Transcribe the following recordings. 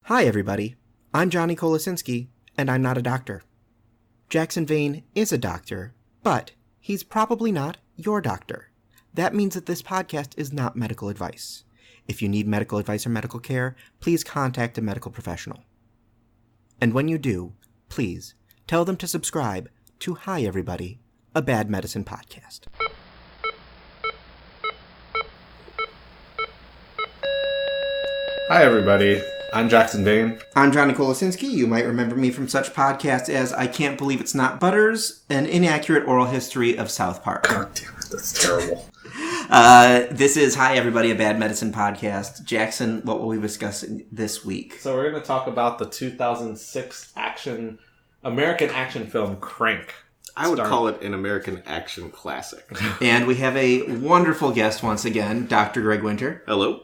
Hi, everybody. I'm Johnny Kolasinski, and I'm not a doctor. Jackson Vane is a doctor, but he's probably not your doctor. That means that this podcast is not medical advice. If you need medical advice or medical care, please contact a medical professional. And when you do, please tell them to subscribe to Hi, Everybody, a Bad Medicine podcast. Hi, everybody. I'm Jackson Vane. I'm Johnny Kolasinski. You might remember me from such podcasts as I Can't Believe It's Not Butters, an inaccurate oral history of South Park. God damn it, that's terrible. This is Hi, Everybody, a Bad Medicine podcast. Jackson, what will we discuss this week? So we're going to talk about the 2006 American action film Crank. I would call it an American action classic. And we have a wonderful guest once again, Dr. Greg Winter. Hello.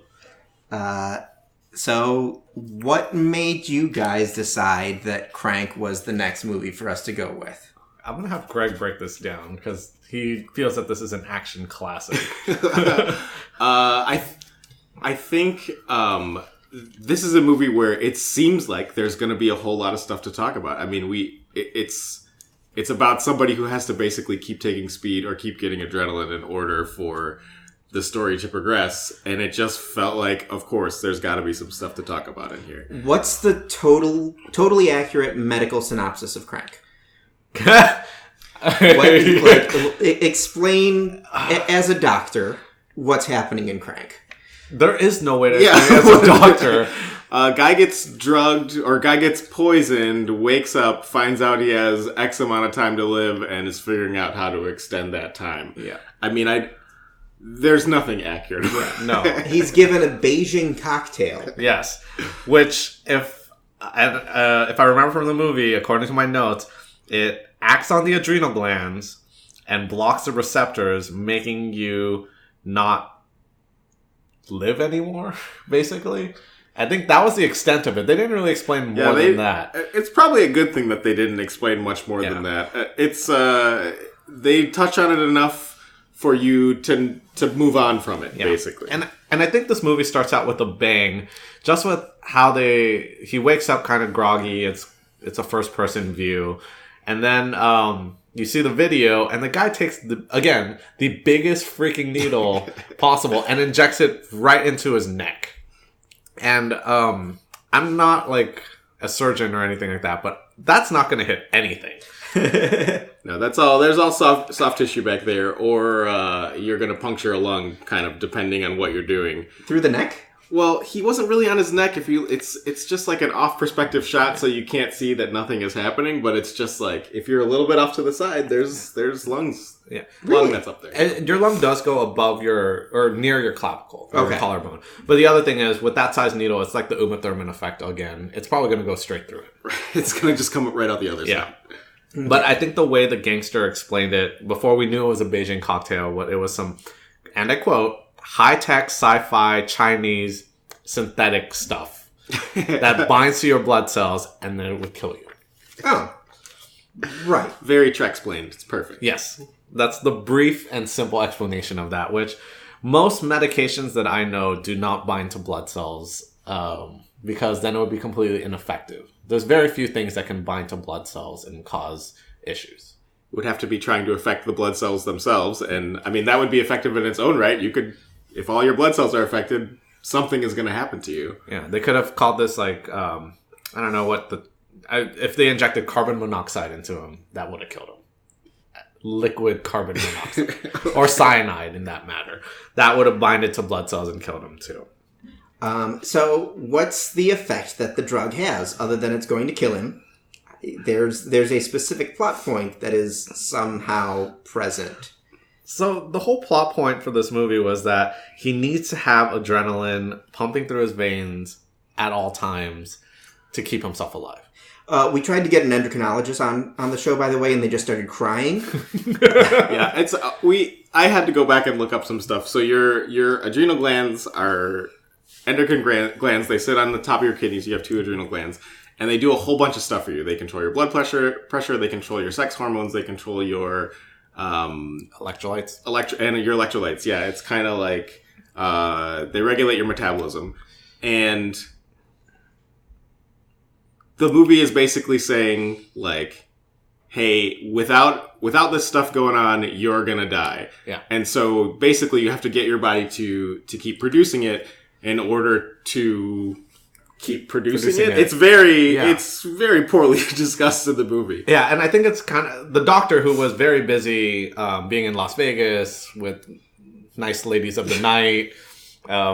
So what made you guys decide that Crank was the next movie for us to go with? I'm going to have Greg break this down because he feels that this is an action classic. I think this is a movie where it seems like there's going to be a whole lot of stuff to talk about. I mean, it's about somebody who has to basically keep taking speed or keep getting adrenaline in order for the story to progress, and it just felt like, of course, there's got to be some stuff to talk about in here. What's the totally accurate medical synopsis of Crank? Explain, as a doctor, what's happening in Crank. There is no way to explain as a doctor. Guy gets drugged, or guy gets poisoned, wakes up, finds out he has X amount of time to live, and is figuring out how to extend that time. Yeah. I mean, there's nothing accurate. No. He's given a Beijing cocktail. Yes. Which, if I remember from the movie, according to my notes, it acts on the adrenal glands and blocks the receptors, making you not live anymore, basically. I think that was the extent of it. They didn't really explain more than that. It's probably a good thing that they didn't explain much more than that. They touch on it enough for you to move on from it, basically. And I think this movie starts out with a bang, just with how he wakes up kind of groggy. It's a first person view, and then you see the video, and the guy takes the biggest freaking needle possible and injects it right into his neck. And I'm not like a surgeon or anything like that, but that's not going to hit anything. No, that's all. There's all soft tissue back there, or you're going to puncture a lung, kind of depending on what you're doing. Through the neck? Well, he wasn't really on his neck. It's just like an off perspective shot, so you can't see that nothing is happening. But it's just like if you're a little bit off to the side, there's lungs. Yeah, lung that's up there. And your lung does go above near your clavicle, or your collarbone. But the other thing is, with that size needle, it's like the Uma Thurman effect again. It's probably going to go straight through it. It's going to just come right out the other side. But I think the way the gangster explained it, before we knew it was a Beijing cocktail, it was some, and I quote, high-tech, sci-fi, Chinese, synthetic stuff that binds to your blood cells and then it would kill you. Oh. Right. Very Trek-splained. It's perfect. Yes. That's the brief and simple explanation of that, which most medications that I know do not bind to blood cells because then it would be completely ineffective. There's very few things that can bind to blood cells and cause issues. Would have to be trying to affect the blood cells themselves. And, I mean, that would be effective in its own right. You could, if all your blood cells are affected, something is going to happen to you. Yeah, they could have called this, like, I don't know what if they injected carbon monoxide into him, that would have killed him. Liquid carbon monoxide. Or cyanide, in that matter. That would have binded to blood cells and killed him, too. So what's the effect that the drug has other than it's going to kill him? There's a specific plot point that is somehow present. So the whole plot point for this movie was that he needs to have adrenaline pumping through his veins at all times to keep himself alive. We tried to get an endocrinologist on the show, by the way, and they just started crying. Yeah, it's I had to go back and look up some stuff. So your adrenal glands are endocrine glands. They sit on the top of your kidneys. You have two adrenal glands, and they do a whole bunch of stuff for you. They control your blood pressure. They control your sex hormones. They control your electrolytes. And your electrolytes. Yeah, it's kind of like they regulate your metabolism, and the movie is basically saying, like, hey, without this stuff going on, you're gonna die. Yeah. And so basically you have to get your body to keep producing it in order to keep producing it. It's very poorly discussed in the movie. Yeah, and I think it's kind of the doctor, who was very busy being in Las Vegas with nice ladies of the night,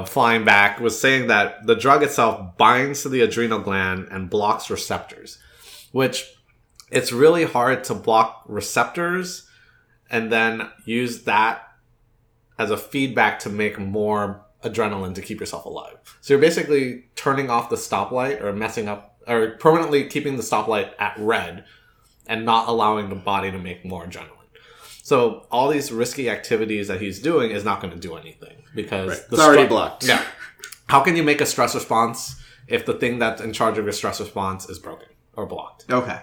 flying back, was saying that the drug itself binds to the adrenal gland and blocks receptors, which it's really hard to block receptors and then use that as a feedback to make more adrenaline to keep yourself alive. So you're basically turning off the stoplight or messing up or permanently keeping the stoplight at red and not allowing the body to make more adrenaline. So all these risky activities that he's doing is not going to do anything because it's already blocked. Yeah. How can you make a stress response if the thing that's in charge of your stress response is broken or blocked? Okay.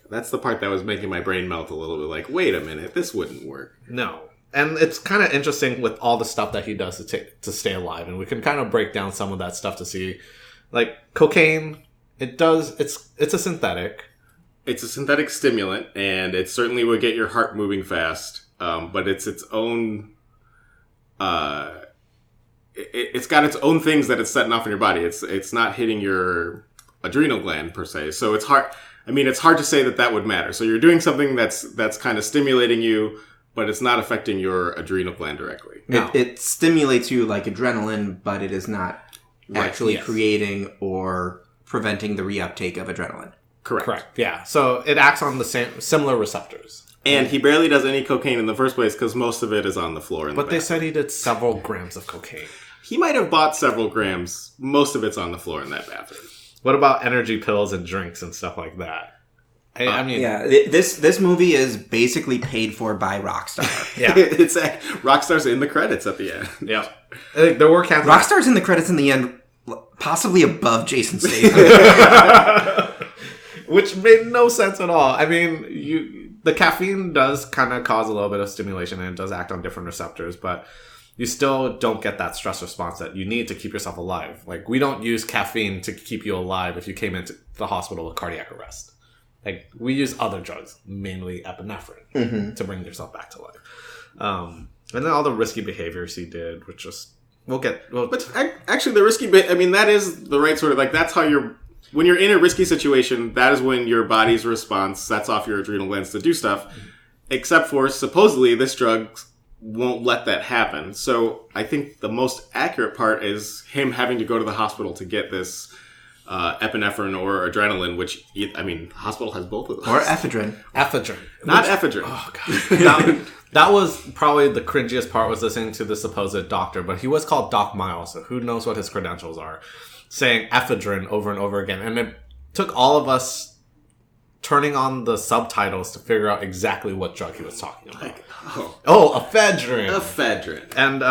That's the part that was making my brain melt a little bit. Like, wait a minute, this wouldn't work. No. And it's kind of interesting with all the stuff that he does to stay alive. And we can kind of break down some of that stuff to see. Like, cocaine, it's a synthetic. It's a synthetic stimulant, and it certainly would get your heart moving fast. But it's its own... it's got its own things that it's setting off in your body. It's not hitting your adrenal gland, per se. So it's hard... I mean, it's hard to say that would matter. So you're doing something that's kind of stimulating you, but it's not affecting your adrenal gland directly. No. It stimulates you like adrenaline, but it is not actually creating or preventing the reuptake of adrenaline. Correct. Yeah. So it acts on the similar receptors. And he barely does any cocaine in the first place because most of it is on the floor. But they said he did several grams of cocaine. He might have bought several grams. Most of it's on the floor in that bathroom. What about energy pills and drinks and stuff like that? I mean, yeah, this movie is basically paid for by Rockstar. Yeah, it's Rockstar's in the credits at the end. Yeah, there were Rockstar's in the credits in the end, possibly above Jason Statham, which made no sense at all. I mean, the caffeine does kind of cause a little bit of stimulation and it does act on different receptors, but you still don't get that stress response that you need to keep yourself alive. Like, we don't use caffeine to keep you alive if you came into the hospital with cardiac arrest. Like, we use other drugs, mainly epinephrine, to bring yourself back to life. And then all the risky behaviors he did, which just, but actually the risky bit, I mean, that is the right sort of, like, that's how when you're in a risky situation, that is when your body's response sets off your adrenal glands to do stuff. Except for, supposedly, this drug won't let that happen. So I think the most accurate part is him having to go to the hospital to get this epinephrine or adrenaline, which, I mean, the hospital has both of those. Or ephedrine. Not ephedrine. Oh, God. That was probably the cringiest part, was listening to the supposed doctor, but he was called Doc Miles, so who knows what his credentials are, saying ephedrine over and over again. And it took all of us turning on the subtitles to figure out exactly what drug he was talking about. Like, ephedrine. Ephedrine. And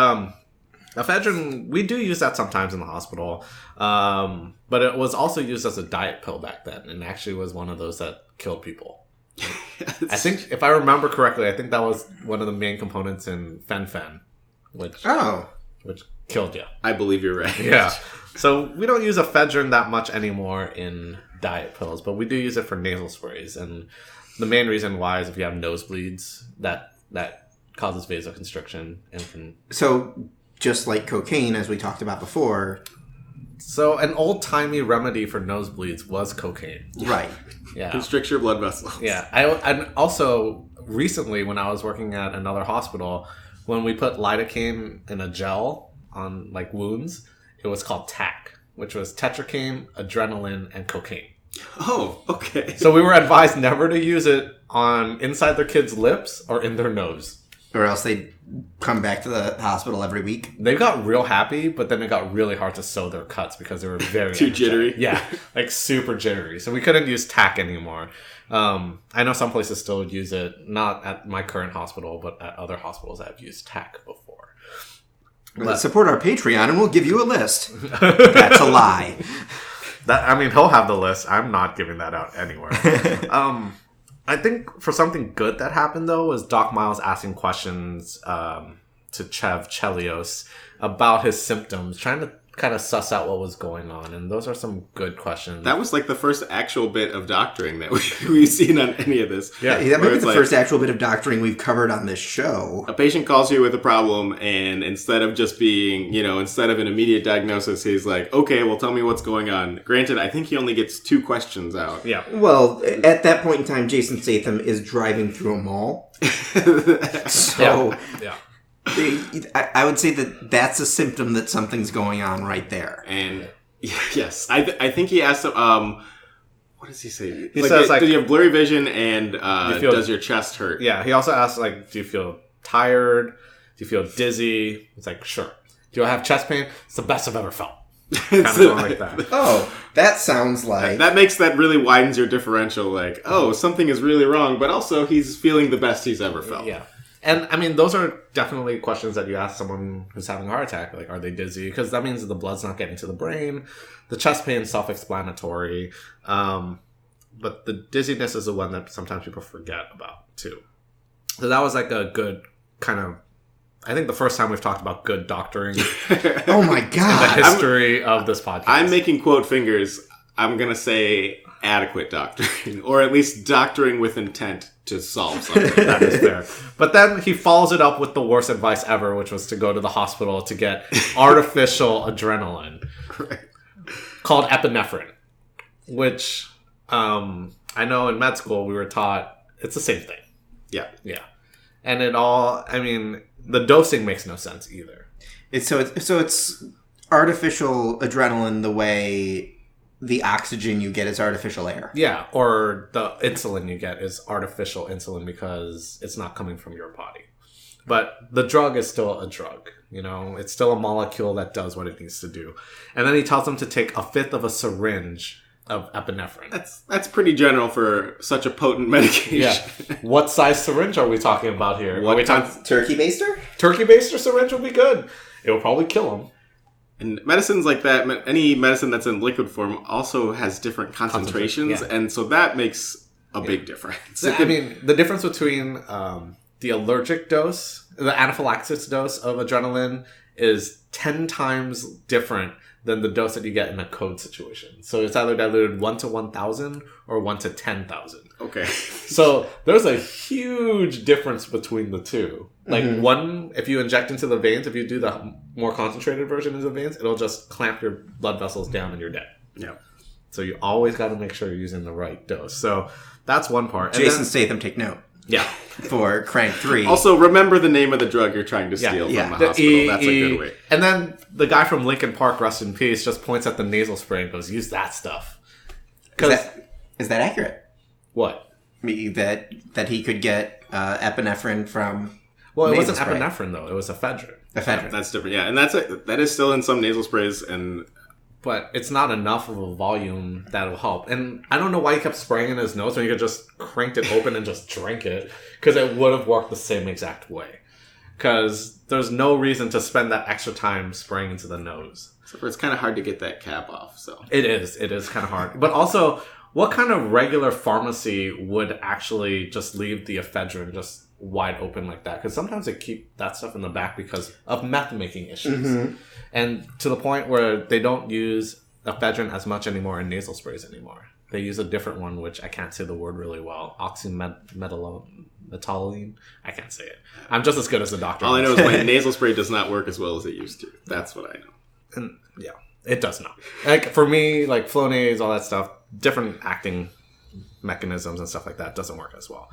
ephedrine, we do use that sometimes in the hospital. But it was also used as a diet pill back then, and actually was one of those that killed people. I think, if I remember correctly, I think that was one of the main components in fen-phen, which killed you. I believe you're right. Yeah. So we don't use ephedrine that much anymore in diet pills, but we do use it for nasal sprays. And the main reason why is if you have nosebleeds, that causes vasoconstriction and can... So just like cocaine, as we talked about before... So an old-timey remedy for nosebleeds was cocaine. Right. Yeah. Constricts your blood vessels. Yeah. And also, recently, when I was working at another hospital, when we put lidocaine in a gel on, like, wounds, it was called TAC, which was tetracaine, adrenaline, and cocaine. Oh, okay. So we were advised never to use it on inside their kids' lips or in their nose. Or else they'd come back to the hospital every week. They got real happy, but then it got really hard to sew their cuts because they were very... Too jittery? Yeah, like super jittery. So we couldn't use TAC anymore. I know some places still use it, not at my current hospital, but at other hospitals that have used TAC before. But, support our Patreon and we'll give you a list. That's a lie. He'll have the list. I'm not giving that out anywhere. I think for something good that happened, though, was Doc Miles asking questions to Chev Chelios about his symptoms, trying to kind of suss out what was going on, and those are some good questions. That was like the first actual bit of doctoring that we've seen on any of this. Yeah, that might be the first actual bit of doctoring we've covered on this show. A patient calls you with a problem, and instead of just being, instead of an immediate diagnosis, he's like, okay, well, tell me what's going on. Granted, I think he only gets 2 questions out. Yeah. Well, at that point in time, Jason Statham is driving through a mall. So... Yeah. I would say that that's a symptom that something's going on right there. And yes, I think he asked him, what does he say? He says, do you have blurry vision and does your chest hurt? Yeah, he also asks, do you feel tired? Do you feel dizzy? It's like, sure. Do I have chest pain? It's the best I've ever felt. Kind of going like that. Oh, that sounds like... That really widens your differential, something is really wrong, but also he's feeling the best he's ever felt. Yeah. And, I mean, those are definitely questions that you ask someone who's having a heart attack. Like, are they dizzy? Because that means that the blood's not getting to the brain. The chest pain is self-explanatory. But the dizziness is the one that sometimes people forget about, too. So that was like a good kind of... I think the first time we've talked about good doctoring. Oh, my God. In the history of this podcast. I'm making quote fingers. I'm going to say adequate doctoring. Or at least doctoring with intent to solve something. That is fair. But then he follows it up with the worst advice ever, which was to go to the hospital to get artificial adrenaline. Right. Called epinephrine. Which, I know in med school we were taught it's the same thing. Yeah. Yeah. And the dosing makes no sense either. It's artificial adrenaline the way the oxygen you get is artificial air. Yeah, or the insulin you get is artificial insulin because it's not coming from your body. But the drug is still a drug, It's still a molecule that does what it needs to do. And then he tells them to take 1/5 of a syringe of epinephrine. That's pretty general for such a potent medication. Yeah. What size syringe are we talking about here? Are we talking turkey baster? Turkey baster syringe will be good. It will probably kill him. And medicines like that, any medicine that's in liquid form also has different concentrations, yeah. And so that makes a big difference. The difference between the allergic dose, the anaphylaxis dose of adrenaline is 10 times different than the dose that you get in a code situation. So it's either diluted 1 to 1,000 or 1 to 10,000. Okay. So there's a huge difference between the two. Like one, if you inject into the veins, if you do the more concentrated version into the veins, it'll just clamp your blood vessels down and you're dead. Yeah. So you always got to make sure you're using the right dose. So that's one part. Jason Statham, take note. Yeah. For Crank 3. Also, remember the name of the drug you're trying to steal from the hospital. That's a good way. And then the guy from Lincoln Park, rest in peace, just points at the nasal spray and goes, use that stuff. Is that accurate? What? That he could get epinephrine from... Well, it wasn't epinephrine, though. It was ephedrine. Ephedrine. That's different, yeah. And that is still in some nasal sprays, but it's not enough of a volume that'll help. And I don't know why he kept spraying in his nose when he could just cranked it open and just drank it. Because it would have worked the same exact way. Because there's no reason to spend that extra time spraying into the nose. Except for it's kind of hard to get that cap off, so... It is kind of hard. But also, what kind of regular pharmacy would actually just leave the ephedrine just wide open like that? Because sometimes they keep that stuff in the back because of meth making issues. Mm-hmm. And to the point where they don't use ephedrine as much anymore in nasal sprays anymore. They use a different one, which I can't say the word really well. Oxymetazoline. I can't say it. I'm just as good as the doctor. All I know is my nasal spray does not work as well as it used to. That's what I know. And yeah, it does not. Like for me, like Flonase, all that stuff, different acting mechanisms and stuff like that doesn't work as well.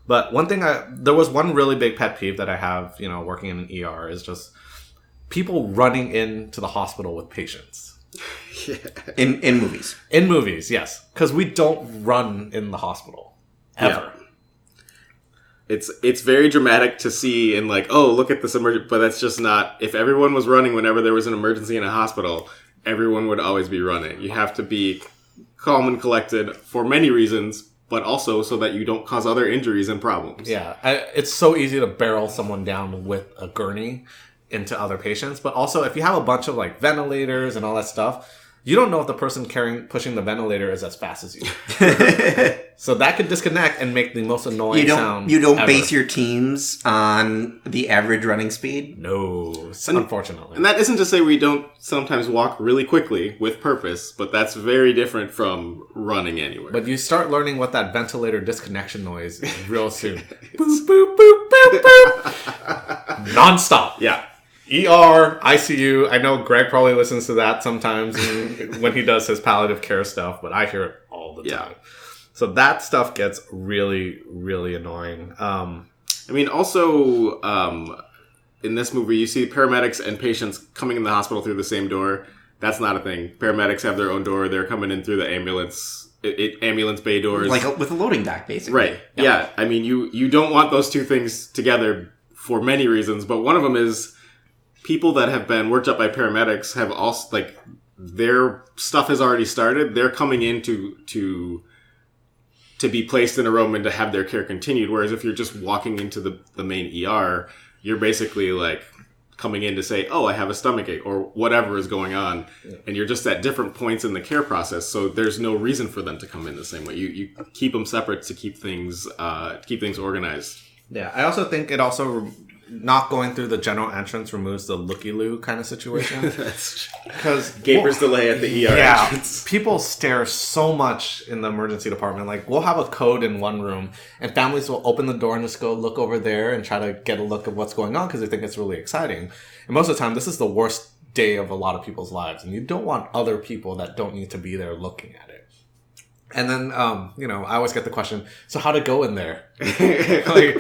But one thing there was one really big pet peeve that I have, working in an ER is just people running into the hospital with patients. Yeah. In movies. In movies, yes. Because we don't run in the hospital. Ever. Yeah. It's very dramatic to see and like, oh, look at this emergency. But that's just not... If everyone was running whenever there was an emergency in a hospital, everyone would always be running. You have to be calm and collected for many reasons, but also so that you don't cause other injuries and problems. Yeah. It's so easy to barrel someone down with a gurney into other patients. But also, if you have a bunch of like ventilators and all that stuff, you don't know if the person pushing the ventilator is as fast as you. So that could disconnect and make the most annoying sound. You don't ever. base your teams on the average running speed? No, unfortunately. And that isn't to say we don't sometimes walk really quickly with purpose, but that's very different from running anywhere. But you start learning what that ventilator disconnection noise is real soon. Boop, boop, boop, boop, boop. Non-stop. Yeah. ER, ICU. I know Greg probably listens to that sometimes when he does his palliative care stuff, but I hear it all the time. So that stuff gets really, really annoying. I mean, also, in this movie, you see paramedics and patients coming in the hospital through the same door. That's not a thing. Paramedics have their own door. They're coming in through the ambulance bay doors. Like with a loading dock, basically. Right. Yeah. I mean, you don't want those two things together for many reasons, but one of them is people that have been worked up by paramedics have also, like, their stuff has already started. They're coming in to be placed in a room and to have their care continued. Whereas if you're just walking into the main ER, you're basically like coming in to say, oh, I have a stomachache or whatever is going on. Yeah. And you're just at different points in the care process. So there's no reason for them to come in the same way. You keep them separate to keep things organized. Yeah. I also think it also not going through the general entrance removes the looky-loo kind of situation. That's because Gaper's delay at the ER entrance. People stare so much in the emergency department. Like, we'll have a code in one room, and families will open the door and just go look over there and try to get a look at what's going on because they think it's really exciting. And most of the time, this is the worst day of a lot of people's lives, and you don't want other people that don't need to be there looking at it. And then, I always get the question, so how'd it go in there? Like,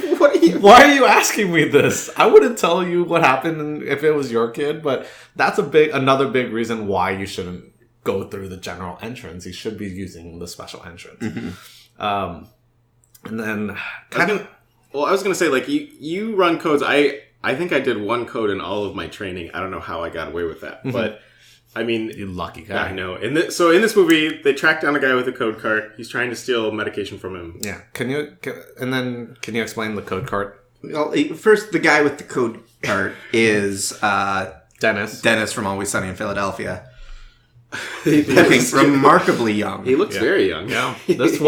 why are you asking me this? I wouldn't tell you what happened if it was your kid, but that's another big reason why you shouldn't go through the general entrance. You should be using the special entrance. Mm-hmm. And then I was going to say, like, you run codes. I think I did one code in all of my training. I don't know how I got away with that, but I mean, you lucky guy. I know. So in this movie, they track down a guy with a code cart. He's trying to steal medication from him. Yeah. Can you explain the code cart? Well, first, the guy with the code cart is Dennis. Dennis from Always Sunny in Philadelphia. Looking remarkably young. He looks very young. Yeah. This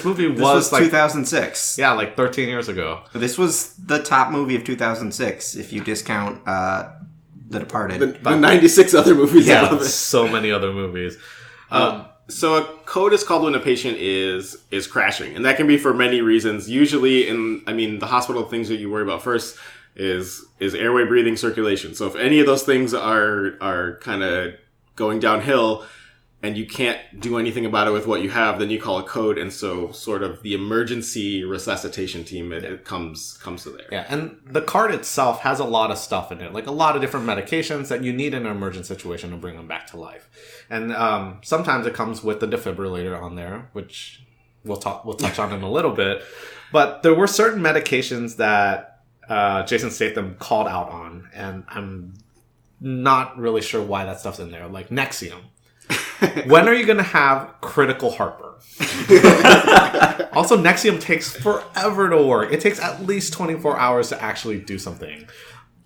movie was like 2006. Yeah, like 13 years ago. This was the top movie of 2006 if you discount The Departed. The 96 other movies. Yeah, so many other movies. So a code is called when a patient is crashing, and that can be for many reasons. Usually, the hospital things that you worry about first is airway, breathing, circulation. So if any of those things are kind of going downhill and you can't do anything about it with what you have, then you call a code, and so sort of the emergency resuscitation team it comes to there. Yeah, and the cart itself has a lot of stuff in it, like a lot of different medications that you need in an emergent situation to bring them back to life. And sometimes it comes with the defibrillator on there, which we'll touch on in a little bit. But there were certain medications that Jason Statham called out on, and I'm not really sure why that stuff's in there, like Nexium. When are you going to have critical heartburn? Also, Nexium takes forever to work. It takes at least 24 hours to actually do something.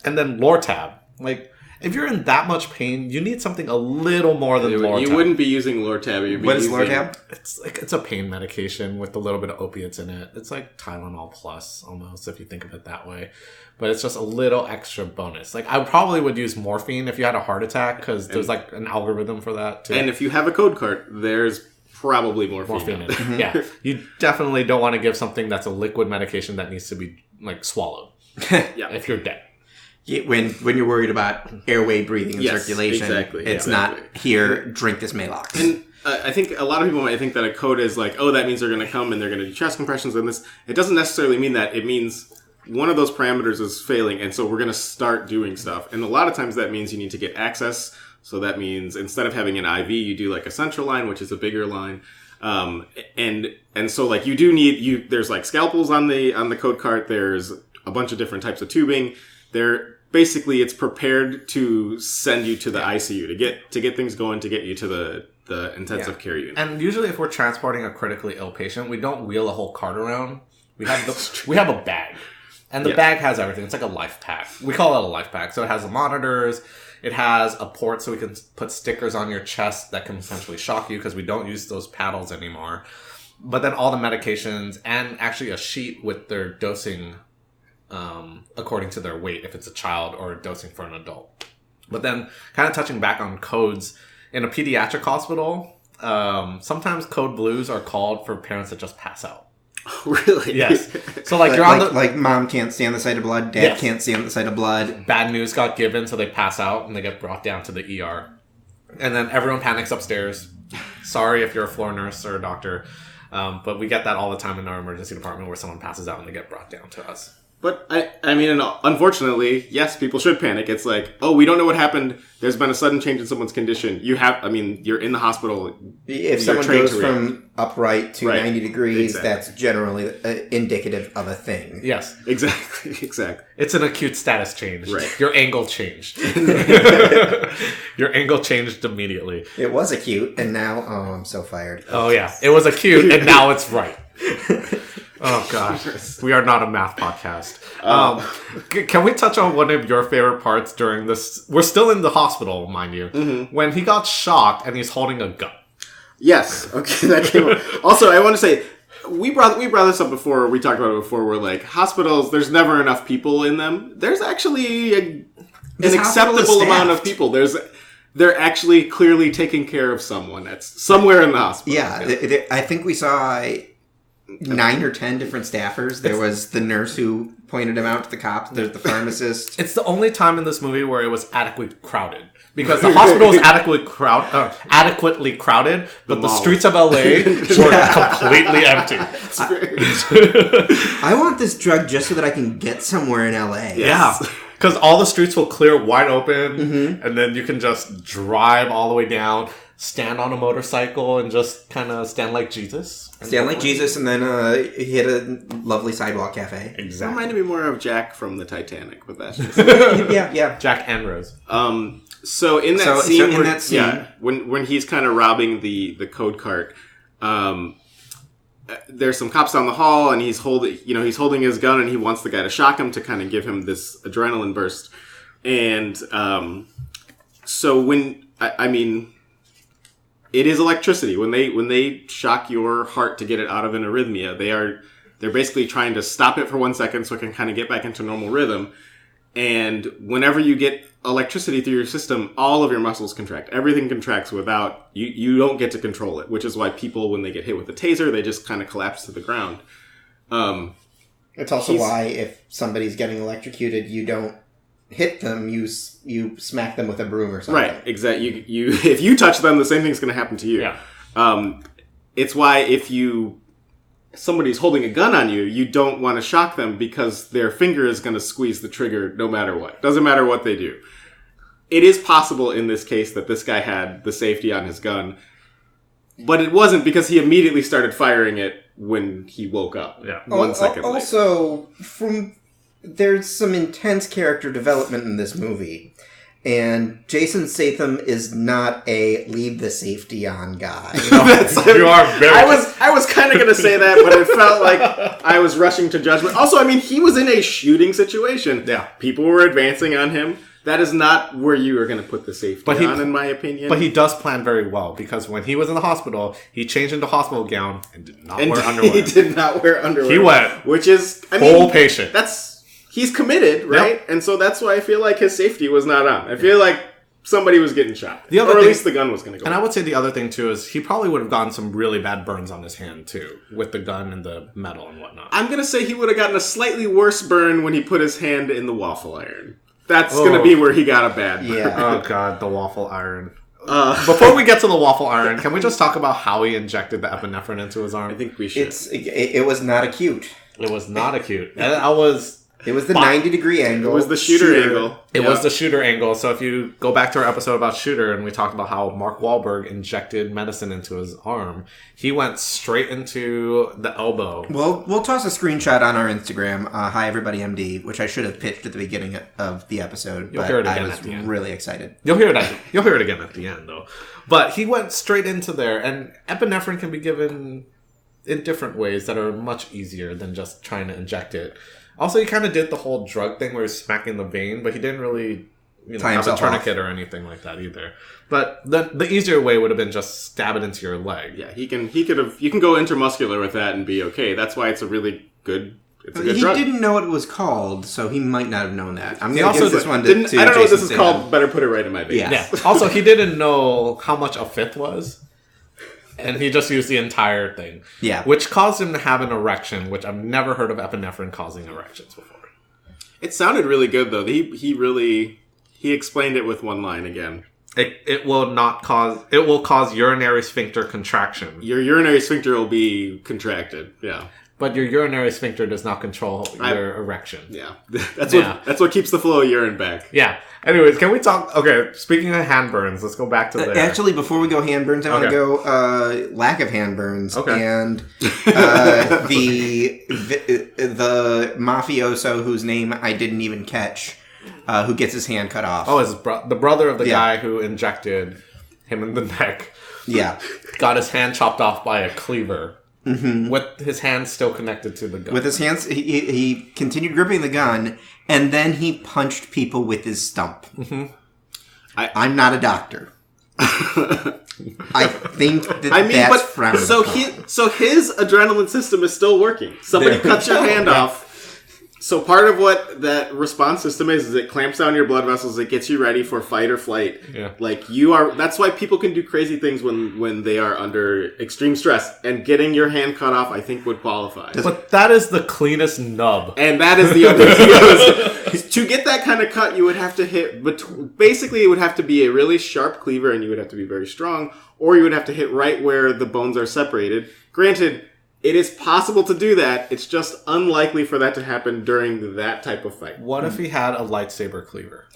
And then Lortab. Like, if you're in that much pain, you need something a little more than Lortab. You wouldn't be using Lortab. What is Lortab? It's a pain medication with a little bit of opiates in it. It's like Tylenol Plus, almost, if you think of it that way. But it's just a little extra bonus. Like, I probably would use morphine if you had a heart attack, because there's like an algorithm for that too. And if you have a code cart, there's probably morphine in it. Yeah. You definitely don't want to give something that's a liquid medication that needs to be like swallowed. Yeah. If you're dead. When you're worried about airway, breathing, and circulation, it's not here, drink this Maalox. And I think a lot of people might think that a code is like, oh, that means they're going to come and they're going to do chest compressions and this. It doesn't necessarily mean that. It means one of those parameters is failing, and so we're going to start doing stuff. And a lot of times that means you need to get access. So that means instead of having an IV, you do like a central line, which is a bigger line. And so like you do need, there's like scalpels on the code cart. There's a bunch of different types of tubing. Basically, it's prepared to send you to the ICU to get things going, to get you to the intensive care unit. And usually, if we're transporting a critically ill patient, we don't wheel a whole cart around. We have a bag, and the bag has everything. It's like a life pack. We call it a life pack. So it has the monitors, It has a port so we can put stickers on your chest that can essentially shock you because we don't use those paddles anymore. But then all the medications and actually a sheet with their dosing according to their weight, if it's a child, or dosing for an adult. But then kind of touching back on codes, in a pediatric hospital, sometimes code blues are called for parents that just pass out. Really? Yes. So like you're on the... Like mom can't stand the sight of blood, dad can't stand the sight of blood. Bad news got given, so they pass out and they get brought down to the ER. And then everyone panics upstairs. Sorry if you're a floor nurse or a doctor. But we get that all the time in our emergency department where someone passes out and they get brought down to us. But, I mean, unfortunately, yes, people should panic. It's like, oh, we don't know what happened. There's been a sudden change in someone's condition. You're in the hospital. If someone goes from upright to Right. 90 degrees, Exactly. that's generally indicative of a thing. Yes. Exactly. It's an acute status change. Right. Your angle changed. Your angle changed immediately. It was acute, and now, I'm so fired. Oh, yeah. It was acute, and now it's right. Oh, gosh. We are not a math podcast. Can we touch on one of your favorite parts during this? We're still in the hospital, mind you. Mm-hmm. When he got shocked and he's holding a gun. Yes. Okay, that came up. Also, I want to say, we brought this up before. We talked about it before. Where like hospitals, there's never enough people in them. There's actually an acceptable amount of people. They're actually clearly taking care of someone that's somewhere in the hospital. Yeah, I think we saw 9 or 10 different staffers. There was the nurse who pointed him out to the cops. There's the pharmacist. It's the only time in this movie where it was adequately crowded. Because the hospital is adequately crowded, but the streets of LA were completely empty. I want this drug just so that I can get somewhere in LA. Yeah. Because all the streets will clear wide open, and then you can just drive all the way down, stand on a motorcycle, and just kind of stand like Jesus. Stand like Jesus, and then hit a lovely sidewalk cafe. Exactly. Reminded me more of Jack from the Titanic, but that's just... yeah. Jack and Rose. So in that scene, yeah, when he's kind of robbing the code cart, there's some cops down the hall, and he's holding his gun, and he wants the guy to shock him to kind of give him this adrenaline burst. And so when it is electricity. When they shock your heart to get it out of an arrhythmia, they're basically trying to stop it for 1 second so it can kind of get back into normal rhythm. And whenever you get electricity through your system, all of your muscles contract. Everything contracts without you don't get to control it, which is why people, when they get hit with a taser, they just kind of collapse to the ground. It's also why if somebody's getting electrocuted, you don't hit them, you smack them with a broom or something. Right, exactly. You if you touch them, the same thing's going to happen to you. Yeah. It's why if somebody's holding a gun on you, you don't want to shock them because their finger is going to squeeze the trigger no matter what. Doesn't matter what they do. It is possible in this case that this guy had the safety on his gun, but it wasn't because he immediately started firing it when he woke up. Yeah. 1 second later. Also, there's some intense character development in this movie. And Jason Statham is not a leave the safety on guy. You are very... I was kind of going to say that, but it felt like I was rushing to judgment. Also, I mean, he was in a shooting situation. Yeah. People were advancing on him. That is not where you are going to put the safety on, in my opinion. But he does plan very well, because when he was in the hospital, he changed into a hospital gown and did not wear underwear. He did not wear underwear. He went which is, full patient. He's committed, right? Yep. And so that's why I feel like his safety was not on. I feel like somebody was getting shot. Or at least the gun was going to go. And I would say the other thing, too, is he probably would have gotten some really bad burns on his hand, too, with the gun and the metal and whatnot. I'm going to say he would have gotten a slightly worse burn when he put his hand in the waffle iron. That's going to be where he got a bad burn. Yeah. Oh, God, the waffle iron. Before we get to the waffle iron, can we just talk about how he injected the epinephrine into his arm? I think we should. It was not acute. It was not acute. And It was the 90-degree angle. It was the shooter angle. It was the shooter angle. So if you go back to our episode about Shooter, and we talked about how Mark Wahlberg injected medicine into his arm, he went straight into the elbow. Well, we'll toss a screenshot on our Instagram, Hi Everybody MD, which I should have pitched at the beginning of the episode. You'll hear it again I was at the end. really excited. You'll hear it again at the end, though. But he went straight into there, and epinephrine can be given in different ways that are much easier than just trying to inject it. Also, he kind of did the whole drug thing where he's smacking the vein, but he didn't really have a tourniquet or anything like that either. But the easier way would have been just stab it into your leg. Yeah, you can go intramuscular with that and be okay. That's why it's a really good. It's a good drug. He didn't know what it was called, so he might not have known that. I'm going to give this one to I don't know Jason what this is Statham. called. Better put it right in my base. Yeah. Also, he didn't know how much a fifth was. And he just used the entire thing. Yeah. Which caused him to have an erection, which I've never heard of epinephrine causing erections before. It sounded really good, though. He explained it with one line again. It will cause urinary sphincter contraction. Your urinary sphincter will be contracted. Yeah. But your urinary sphincter does not control your erection. Yeah. That's what keeps the flow of urine back. Yeah. Anyways, can we talk... Okay, speaking of hand burns, let's go back to there. Actually, before we go hand burns, I want to go lack of hand burns. Okay. And the mafioso whose name I didn't even catch, who gets his hand cut off. Oh, the brother of the guy who injected him in the neck. Yeah. Got his hand chopped off by a cleaver. Mm-hmm. With his hands still connected to the gun. With his hands, he continued gripping the gun, and then he punched people with his stump. Mm-hmm. I'm not a doctor. I think that's frowned upon. So his adrenaline system is still working. Somebody cuts your hand off. So part of what that response system is it clamps down your blood vessels. It gets you ready for fight or flight. Yeah. Like that's why people can do crazy things when they are under extreme stress. And getting your hand cut off, I think, would qualify. But that is the cleanest nub. And that is the other thing. To get that kind of cut, you would have to hit... Basically, it would have to be a really sharp cleaver, and you would have to be very strong. Or you would have to hit right where the bones are separated. Granted... It is possible to do that. It's just unlikely for that to happen during that type of fight. What if he had a lightsaber cleaver?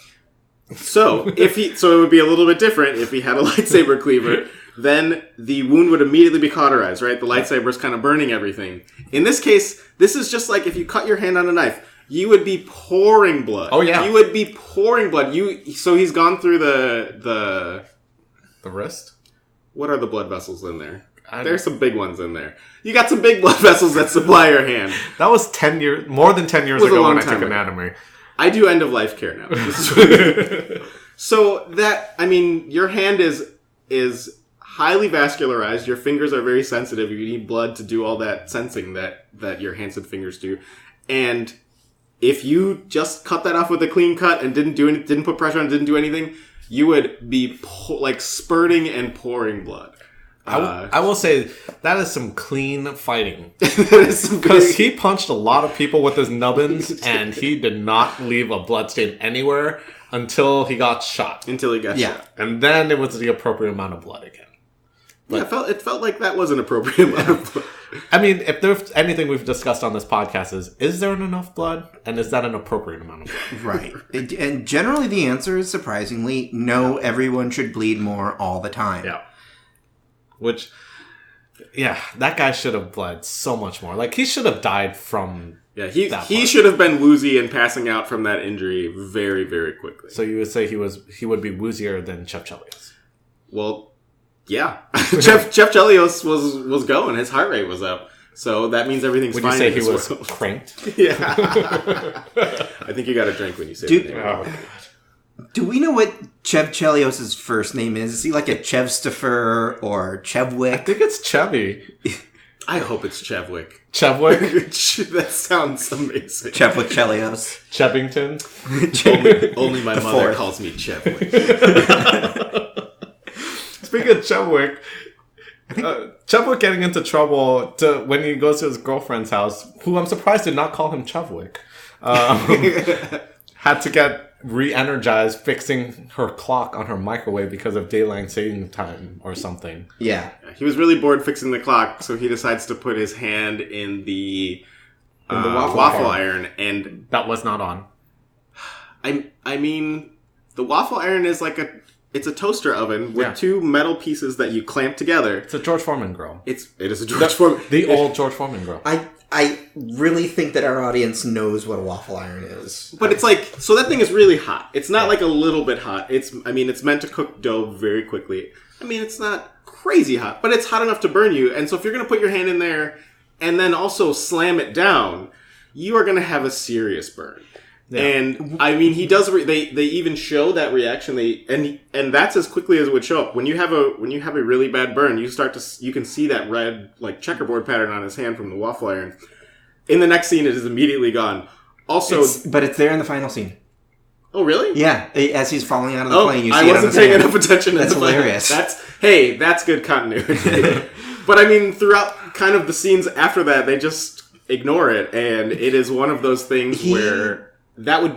So it would be a little bit different if he had a lightsaber cleaver. Then the wound would immediately be cauterized, right? The lightsaber is kind of burning everything. In this case, this is just like if you cut your hand on a knife. You would be pouring blood. Oh yeah, you would be pouring blood. So he's gone through the wrist. What are the blood vessels in there? There's some big ones in there. You got some big blood vessels that supply your hand. That was more than 10 years ago when I took anatomy. I do end of life care now. So your hand is highly vascularized. Your fingers are very sensitive. You need blood to do all that sensing that your hands and fingers do. And if you just cut that off with a clean cut and didn't put pressure on it, didn't do anything, you would be spurting and pouring blood. I will say that is some clean fighting. Because he punched a lot of people with his nubbins, and he did not leave a bloodstain anywhere until he got shot. Shot. And then it was the appropriate amount of blood again. But it felt like that was an appropriate amount of blood. I mean, if there's anything we've discussed on this podcast is there enough blood? And is that an appropriate amount of blood? Right. And generally the answer is surprisingly, no, everyone should bleed more all the time. Yeah. Which, that guy should have bled so much more. Like, he should have died from he should have been woozy and passing out from that injury very, very quickly. So you would say he would be woozier than Chef Chelios? Well, yeah. Chef Chelios was going. His heart rate was up. So that means everything's fine. Would you say he was cranked? Yeah. I think you got a drink when you say that. Oh, God. Do we know what Chev Chelios' first name is? Is he like a Chevstifer or Chevwick? I think it's Chevy. I hope it's Chevwick. Chevwick? That sounds amazing. Chevwick Chelios. Chevington? Only my mother calls me Chevwick. Speaking of Chevwick, Chevwick getting into trouble when he goes to his girlfriend's house, who I'm surprised did not call him Chevwick, had to get re-energized fixing her clock on her microwave because of daylight saving time or something. Yeah. He was really bored fixing the clock, so he decides to put his hand in the waffle iron, and that was not on. I mean, the waffle iron is it's a toaster oven with two metal pieces that you clamp together. It's a George Foreman grill. It is a George Foreman. The old George Foreman grill. I really think that our audience knows what a waffle iron is. But it's so that thing is really hot. It's not like a little bit hot. It's meant to cook dough very quickly. I mean, it's not crazy hot, but it's hot enough to burn you. And so if you're going to put your hand in there and then also slam it down, you are going to have a serious burn. Yeah. And I mean, he does. They even show that reaction. And that's as quickly as it would show up. When you have a really bad burn, you can see that red like checkerboard pattern on his hand from the waffle iron. In the next scene, it is immediately gone. Also, but it's there in the final scene. Oh, really? Yeah, as he's falling out of the plane, you see I it on wasn't his paying hand. enough attention. That's hilarious. That's good continuity. But I mean, throughout kind of the scenes after that, they just ignore it, and it is one of those things where it would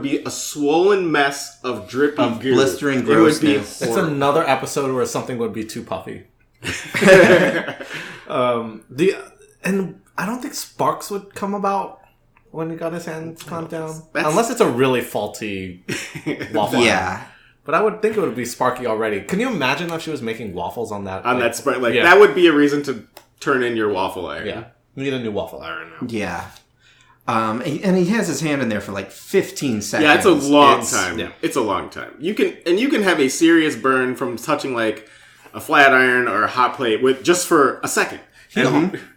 be a swollen mess of drippy goo. Blistering grossness. It's another episode where something would be too puffy. And I don't think sparks would come about when he got his hands clamped down. Unless it's a really faulty waffle iron. Yeah. But I would think it would be sparky already. Can you imagine if she was making waffles on that? On that spark? That would be a reason to turn in your waffle iron. Yeah. We need a new waffle iron now. Yeah. And he has his hand in there for like 15 seconds. Yeah, it's a long time. Yeah. It's a long time. You can have a serious burn from touching like a flat iron or a hot plate with just for a second.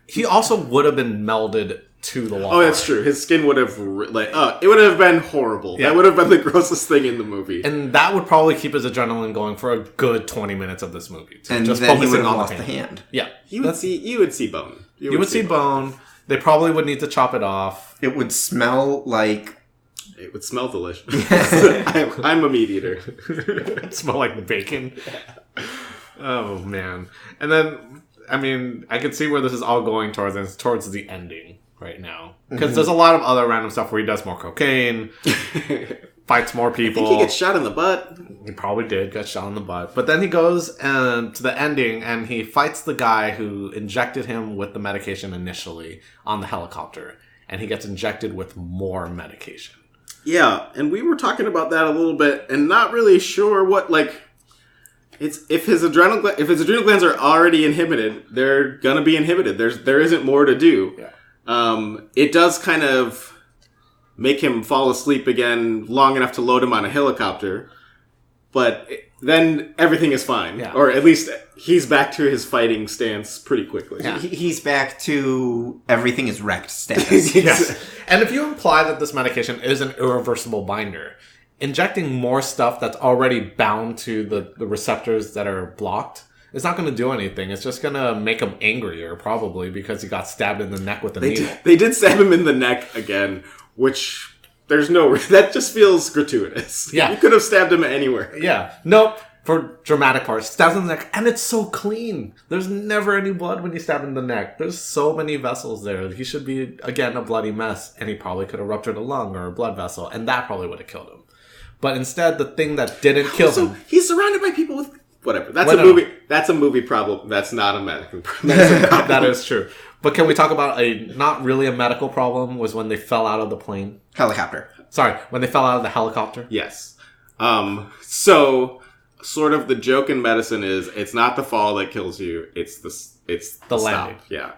He also would have been melded to the waffle. Oh, that's true. His skin would have it would have been horrible. Yeah. That would have been the grossest thing in the movie. And that would probably keep his adrenaline going for a good 20 minutes of this movie. And just then he focusing would have on lost the hand. Yeah. You would see bone. You would see bone. They probably would need to chop it off. It would smell like... It would smell delicious. I'm a meat eater. It smell like bacon. Oh, man. And then, I mean, I can see where this is all going towards, and it's towards the ending right now. Because there's a lot of other random stuff where he does more cocaine, fights more people. I think he gets shot in the butt. He probably did get shot in the butt. But then he goes to the ending, and he fights the guy who injected him with the medication initially on the helicopter. And he gets injected with more medication. Yeah, and we were talking about that a little bit, and not really sure what, like... if his adrenal glands are already inhibited, they're gonna be inhibited. There isn't more to do. Yeah. It does kind of make him fall asleep again long enough to load him on a helicopter, but then everything is fine. Yeah. Or at least he's back to his fighting stance pretty quickly. Yeah. He's back to everything is wrecked status. Yes. And if you imply that this medication is an irreversible binder, injecting more stuff that's already bound to the receptors that are blocked, it's not going to do anything. It's just going to make him angrier, probably, because he got stabbed in the neck with a needle. They did stab him in the neck again, which there's no... That just feels gratuitous. Yeah. You could have stabbed him anywhere. Yeah. Nope. For dramatic parts. Stabs in the neck. And it's so clean. There's never any blood when you stab in the neck. There's so many vessels there. He should be, again, a bloody mess. And he probably could have ruptured a lung or a blood vessel. And that probably would have killed him. But instead, the thing that didn't kill him... He's surrounded by people with... Whatever. That's a movie problem. That's not a medical problem. That is true. But can we talk about not really a medical problem was when they fell out of the plane? Helicopter. Sorry, when they fell out of the helicopter? Yes. So, sort of the joke in medicine is it's not the fall that kills you, it's the landing. Stop. Yeah.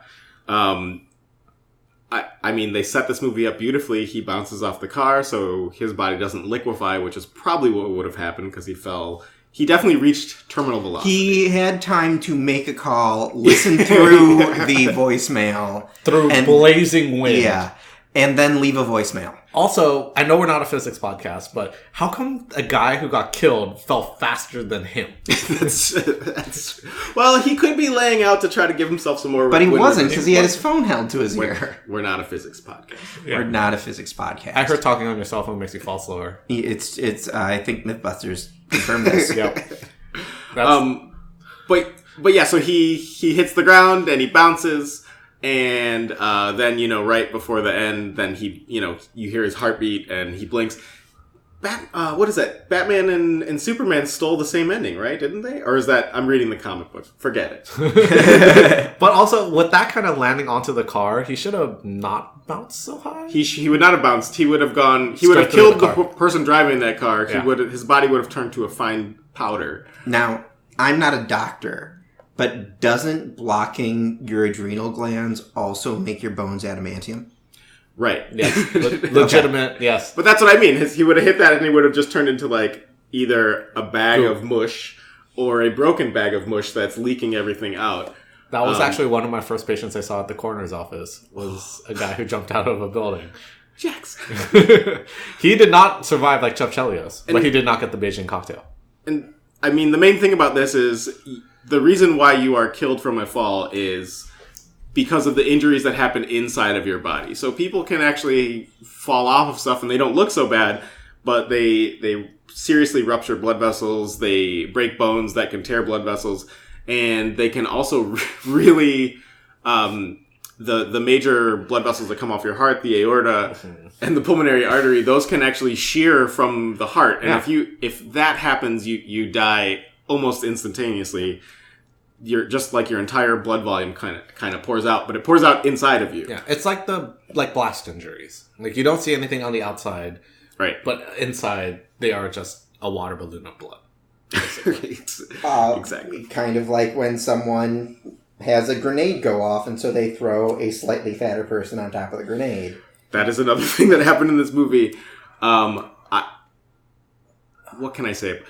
I mean, they set this movie up beautifully. He bounces off the car, so his body doesn't liquefy, which is probably what would have happened because he fell. He definitely reached terminal velocity. He had time to make a call, listen through the voicemail. Through blazing wind. Yeah. And then leave a voicemail. Also, I know we're not a physics podcast, but how come a guy who got killed fell faster than him? that's well, he could be laying out to try to give himself some more... But he wasn't, because he had his phone held to his ear. We're not a physics podcast. Yeah. We're not a physics podcast. I heard talking on your cell phone makes you fall slower. It's. I think Mythbusters confirmed this. Yep. But yeah, so he hits the ground and he bounces, and then right before the end, then he you hear his heartbeat and he blinks. What is that? Batman and Superman stole the same ending, right? Didn't they? Or is that I'm reading the comic book? Forget it. But also with that kind of landing onto the car, he should have not bounced so high. He would not have bounced. He would have gone. He would have killed the person driving that car. Yeah. His body would have turned to a fine powder. Now, I'm not a doctor. But doesn't blocking your adrenal glands also make your bones adamantium? Right. Yes. Legitimate, okay. Yes. But that's what I mean. He would have hit that and he would have just turned into like either a bag of mush or a broken bag of mush that's leaking everything out. That was actually one of my first patients I saw at the coroner's office was a guy who jumped out of a building. Jackson. He did not survive like Chuck Chelios, but he did not get the Beijing cocktail. And I mean, the main thing about this is the reason why you are killed from a fall is because of the injuries that happen inside of your body. So people can actually fall off of stuff and they don't look so bad, but they seriously rupture blood vessels, they break bones that can tear blood vessels, and they can also really the major blood vessels that come off your heart, the aorta and the pulmonary artery, those can actually shear from the heart. And if that happens, you die almost instantaneously. You're just like your entire blood volume kind of pours out, but it pours out inside of you. Yeah, it's like blast injuries. Like you don't see anything on the outside, right? But inside they are just a water balloon of blood. Exactly. Kind of like when someone has a grenade go off, and so they throw a slightly fatter person on top of the grenade. That is another thing that happened in this movie. What can I say?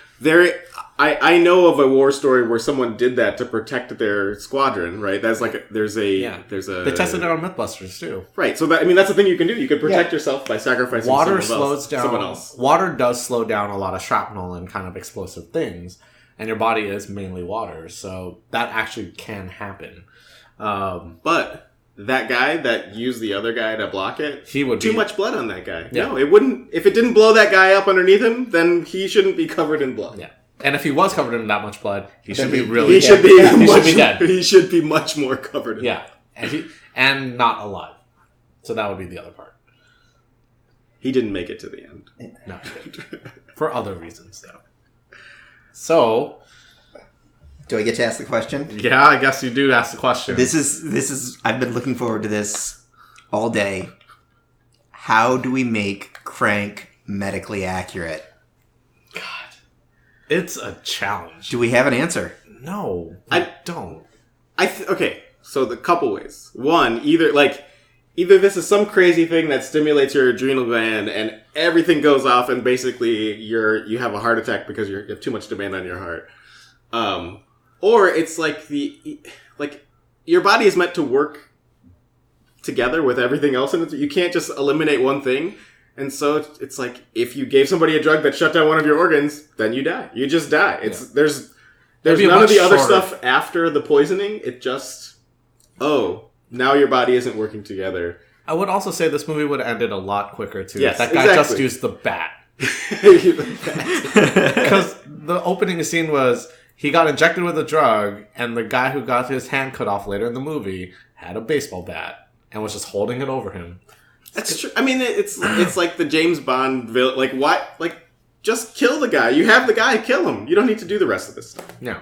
I know of a war story where someone did that to protect their squadron, right? That's like they tested it on Mythbusters too, right? So that's the thing you can do. You can protect yourself by sacrificing someone else. Water does slow down a lot of shrapnel and kind of explosive things, and your body is mainly water, so that actually can happen. But that guy that used the other guy to block it, he would too much blood on that guy. Yeah. No, it wouldn't. If it didn't blow that guy up underneath him, then he shouldn't be covered in blood. Yeah. And if he was covered in that much blood, he should be dead. He should be much more covered in blood. And not alive. So that would be the other part. He didn't make it to the end. No, he didn't. For other reasons, though. So, do I get to ask the question? Yeah, I guess you do ask the question. This is I've been looking forward to this all day. How do we make Crank medically accurate? God. It's a challenge. Do we have an answer? No, I don't. Okay, so the couple ways. One, either this is some crazy thing that stimulates your adrenal gland and everything goes off and basically you have a heart attack because you have too much demand on your heart. Or it's your body is meant to work together with everything else in it. You can't just eliminate one thing. And so it's like if you gave somebody a drug that shut down one of your organs, then you die. You just die. There's none of the other stuff after the poisoning. It just now your body isn't working together. I would also say this movie would have ended a lot quicker too. Yes, that guy just used the bat. Because the opening scene was he got injected with a drug, and the guy who got his hand cut off later in the movie had a baseball bat and was just holding it over him. That's true. I mean, it's like the James Bond villain. Like, why? Like, just kill the guy. You have the guy, kill him. You don't need to do the rest of this stuff. Yeah.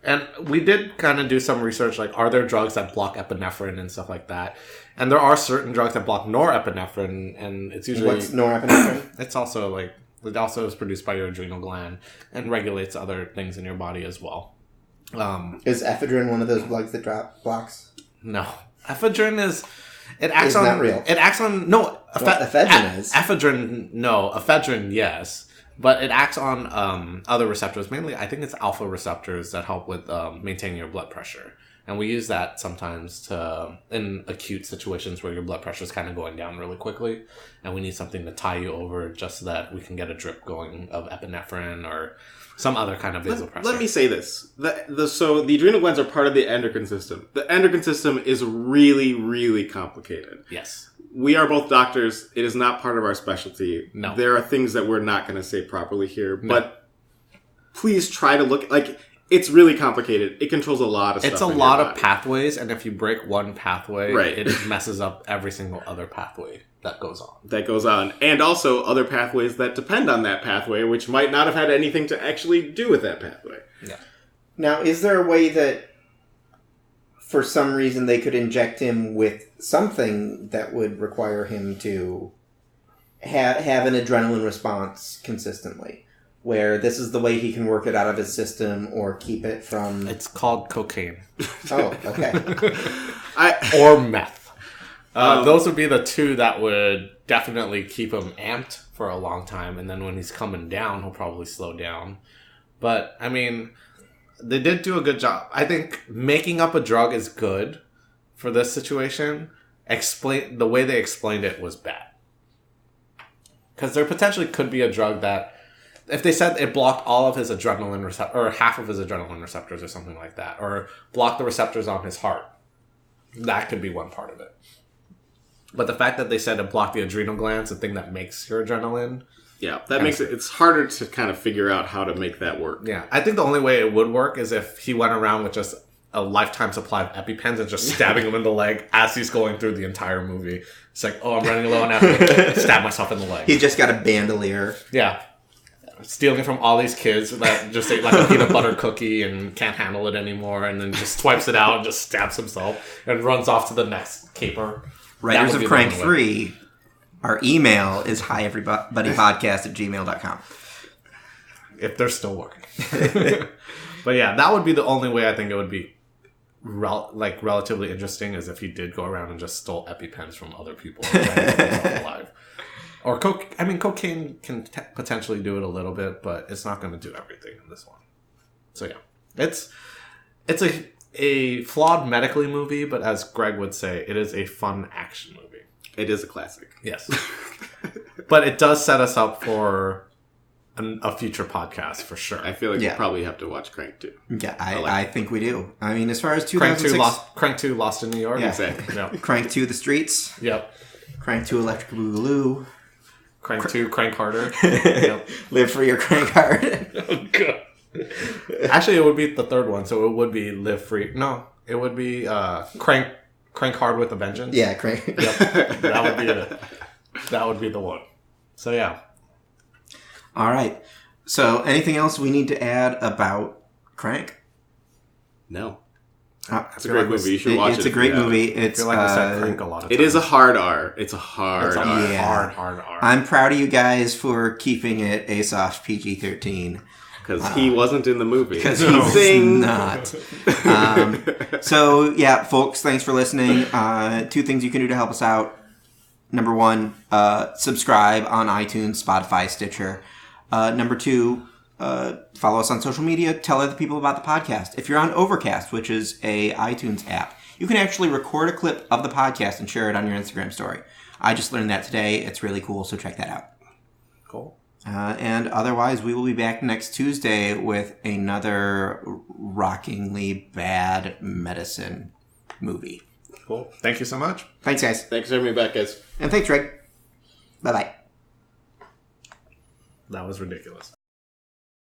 And we did kind of do some research, like, are there drugs that block epinephrine and stuff like that? And there are certain drugs that block norepinephrine, and it's usually... What's norepinephrine? It also is produced by your adrenal gland and regulates other things in your body as well. Is ephedrine one of those drugs that blocks? No. Ephedrine is... It acts on... not real. It acts on... No. Ephedrine is. Ephedrine, no. Ephedrine, yes. But it acts on other receptors. Mainly, I think it's alpha receptors that help with maintaining your blood pressure. And we use that sometimes in acute situations where your blood pressure is kind of going down really quickly. And we need something to tie you over just so that we can get a drip going of epinephrine or some other kind of vasopressor. Let me say this. So the adrenal glands are part of the endocrine system. The endocrine system is really, really complicated. Yes. We are both doctors. It is not part of our specialty. No. There are things that we're not going to say properly here. No. But please try to look... It's really complicated. It controls a lot of stuff. It's a lot of pathways, and if you break one pathway, right. It messes up every single other pathway that goes on. And also other pathways that depend on that pathway, which might not have had anything to actually do with that pathway. Yeah. Now, is there a way that, for some reason, they could inject him with something that would require him to have an adrenaline response consistently? Where this is the way he can work it out of his system or keep it from... It's called cocaine. Oh, okay. Or meth. Those would be the two that would definitely keep him amped for a long time. And then when he's coming down, he'll probably slow down. But, I mean, they did do a good job. I think making up a drug is good for this situation. The way they explained it was bad. Because there potentially could be a drug that, if they said it blocked all of his adrenaline or half of his adrenaline receptors or something like that, or blocked the receptors on his heart, that could be one part of it. But the fact that they said it blocked the adrenal glands, the thing that makes your adrenaline. Yeah, that makes it's harder to kind of figure out how to make that work. Yeah, I think the only way it would work is if he went around with just a lifetime supply of EpiPens and just stabbing him in the leg as he's going through the entire movie. It's like, oh, I'm running low on EpiPen, stab myself in the leg. He's just got a bandolier. Yeah. Stealing it from all these kids that just ate like a peanut butter cookie and can't handle it anymore, and then just swipes it out and just stabs himself and runs off to the next caper. Writers of Crank 3, our email is hieverybodypodcast@gmail.com. If they're still working. But yeah, that would be the only way I think it would be relatively interesting, is if he did go around and just stole EpiPens from other people alive. Or cocaine can potentially do it a little bit, but it's not going to do everything in this one. So yeah, it's a flawed medically movie, but as Greg would say, it is a fun action movie. It is a classic. Yes. But it does set us up for a future podcast for sure. I feel like you probably have to watch Crank 2. Yeah, I think we do. I mean, as far as 2006... Crank 2 Lost in New York. Yeah. Exactly. Yep. Crank 2 The Streets. Yep. Crank 2 Electric Boogaloo. Crank 2 Crank Harder. Yep. Live Free or Crank Hard. Oh, God. Actually, it would be the third one, so it would be Live Free. No, it would be Crank Hard with a Vengeance. Yeah, Crank. Yep. That would be it. That would be the one. So, yeah. All right. So, anything else we need to add about Crank? No. It's a great movie. You should watch it. It's a great movie. It's I feel like I said Crank a lot of times. It is a hard R. It's a hard R. Yeah. Hard R. I'm proud of you guys for keeping it a soft PG-13. Because he wasn't in the movie. Because he's not. So, yeah, folks, thanks for listening. 2 things you can do to help us out. Number 1, subscribe on iTunes, Spotify, Stitcher. Number 2, follow us on social media. Tell other people about the podcast. If you're on Overcast, which is a iTunes app, you can actually record a clip of the podcast and share it on your Instagram story. I just learned that today. It's really cool, so check that out. Cool. And otherwise, we will be back next Tuesday with another rockingly bad medicine movie. Cool. Thank you so much. Thanks, guys. Thanks for having me back, guys. And thanks, Greg. Bye-bye. That was ridiculous.